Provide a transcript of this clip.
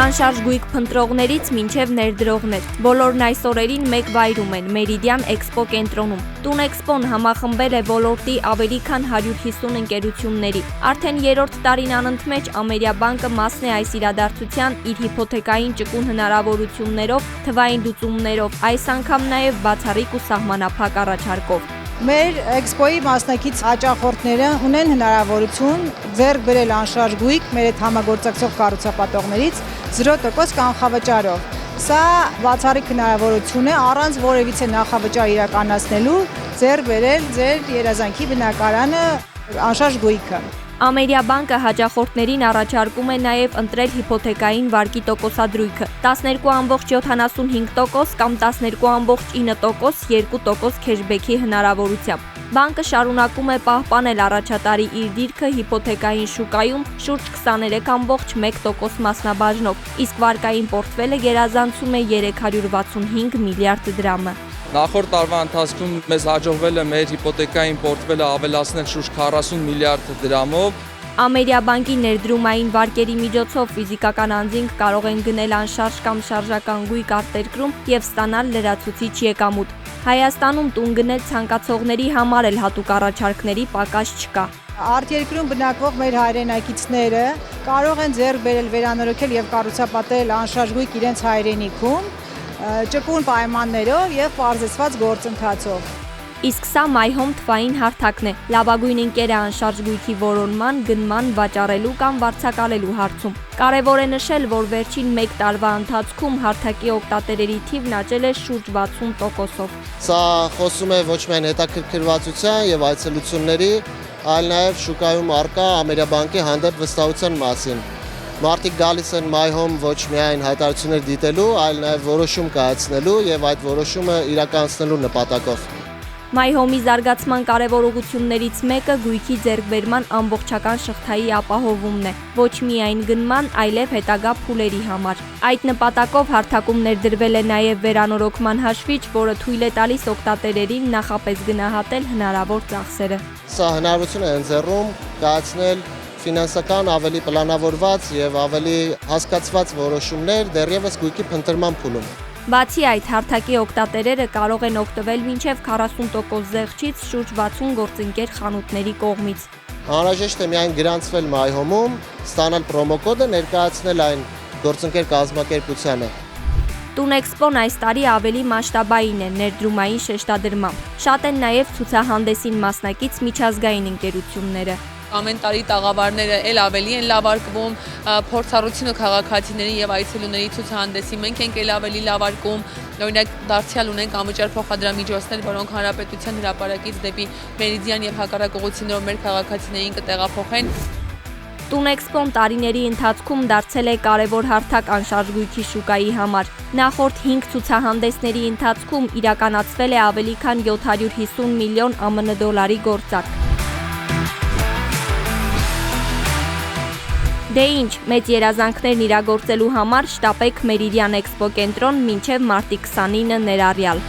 Անշարժ գույք փնտրողներից մինչև ներդրողներ։ Բոլորն այս օրերին մեկ վայրում են Meridian Expo կենտրոնում։ Տուն Էքսպոն համախմբել է ոլորտի ավելի քան 150 ընկերությունների։ Արդեն 3-րդ տարին անընդմեջ Ամերիաբանկը մասն է այս իրադարձության իր հիփոթեկային ճկուն հնարավորություններով, թվային լուծումներով, այս անգամ նաև բացառիկ ու սահմանափակ առաջարկով։ Մեր էքսպոյի մասնակից հաճախորդները ունեն հնարավորություն ձեռք բերել անշարժ գույք մեր այդ համագործակցող կառուցապատողներից 0% կանխավճարով։ Սա բացառիկ հնարավորություն է առանց որևիցե նախավճար իրականացնելու ձեռք բերել ձեր երազանքի բնակարանը անշարժ գույքը։ Ամերիաբանկը հաճախորդներին առաջարկում է նաև ընտրել հիփոթեկային վարկի տոկոսադրույքը 12.75% կամ 12.9% 2% քեշբեքի հնարավորությամբ։ Բանկը շարունակում է պահպանել առաջատարի իր դիրքը հիփոթեկային շուկայում շուրջ 23.1% մասնաբաժնով, իսկ վարկային պորտֆելը գերազանցում է 365 միլիարդ դրամը։ Նախորդ տարվա ընթացքում մեզ հաջողվել է մեր հիփոթեկային պորտֆելը ավելացնել շուրջ 40 միլիարդ դրամով։ Ամերիաբանկի ներդրումային վարկերի միջոցով ֆիզիկական անձինք կարող են գնել անշարժ կամ շարժական գույք արտերկրում եւ ստանալ լրացուցիչ եկամուտ։ Հայաստանում տուն գնել ցանկացողների համար էլ հատուկ առաջարկների պակաս չկա։ Արտերկրում բնակվող մեր հայրենակիցները կարող են ձեռք բերել, վերանորոգել եւ կառուցապատել անշարժ գույք իրենց հայրենիքում ճկուն պայմաններով եւ պարզեցված գործընթացով։ Իսկ սա My Home թվային հարթակն է, լավագույն ընկերը անշարժ գույքի որոնման, գնման, վաճառելու կամ վարձակալելու հարցում։ Կարևոր է նշել, որ վերջին 1 տարվա ընթացքում հարթակի օգտատերերի թիվն աճել է շուրջ 60%-ով։ Սա խոսում է ոչ միայն հետաքրքրվածության եւ այցելությունների, այլ նաեւ շուկայում առկա Ամերիաբանկի հանդեպ վստահության մասին։ Մարդիկ գալիս են My Home ոչ միայն հայտարարություններ դիտելու, այլ նաև որոշում կայացնելու եւ այդ որոշումը իրականացնելու նպատակով։ My Home-ի զարգացման կարևոր ուղղություններից մեկը գույքի ձեռքբերման ամբողջական շղթայի ապահովումն է, ոչ միայն գնման, այլև հետագա փուլերի համար։ Այդ նպատակով հարթակում ներդրվել է նաև վերանորոգման հաշվիչ, որը թույլ է տալիս օգտատերերին նախապես գնահատել հնարավոր ծախսերը։ Սա հնարավորություն է ընձեռում կայացնել ֆինանսական ավելի պլանավորված եւ ավելի հասկացված որոշումներ դեռևս գույքի փնտրման փուլում։ Բացի այդ, հարթակի օգտատերերը կարող են օգտվել մինչև 40% զեղչից շուրջ 60 գործընկեր խանութների կողմից։ Անհրաժեշտ է միայն գրանցվել My Home-ում, ստանալ պրոմոկոդը, ներկայացնել այն գործընկեր կազմակերպությանը։ Տուն Էքսպոն այս տարի ավելի մասշտաբային է ներդրումային շեշտադրմամբ։ Շատ են նաև ցուցահանդեսին մասնակից միջազգային ընկերությունները։ Ամեն տարի տաղավարները էլ ավելի են լավարկվում, փորձառությունը քաղաքացիների եւ այցելուների ցուցահանդեսի մենք ենք էլ ավելի լավարկում, օրինակ դարձյալ ունենք անվճար փոխադրամիջոցներ, որոնք հանրապետության հրապարակից դեպի Meridian եւ հակառակ ուղղություններով մեր քաղաքացիներին կտեղափոխեն։ Տուն Էքսպոն տարիների ընթացքում դարձել է կարևոր հարթակ անշարժ գույքի շուկայի համար։ Նախորդ 5 ցուցահանդեսների ընթացքում իրականացվել է ավելի քան 750 միլիոն ԱՄՆ դոլարի գործարք։ Դե ինչ, մեծ երազանքներն իրագործելու համար շտապեք Meridian Expo կենտրոն մինչև մարտի 29 ներառյալ։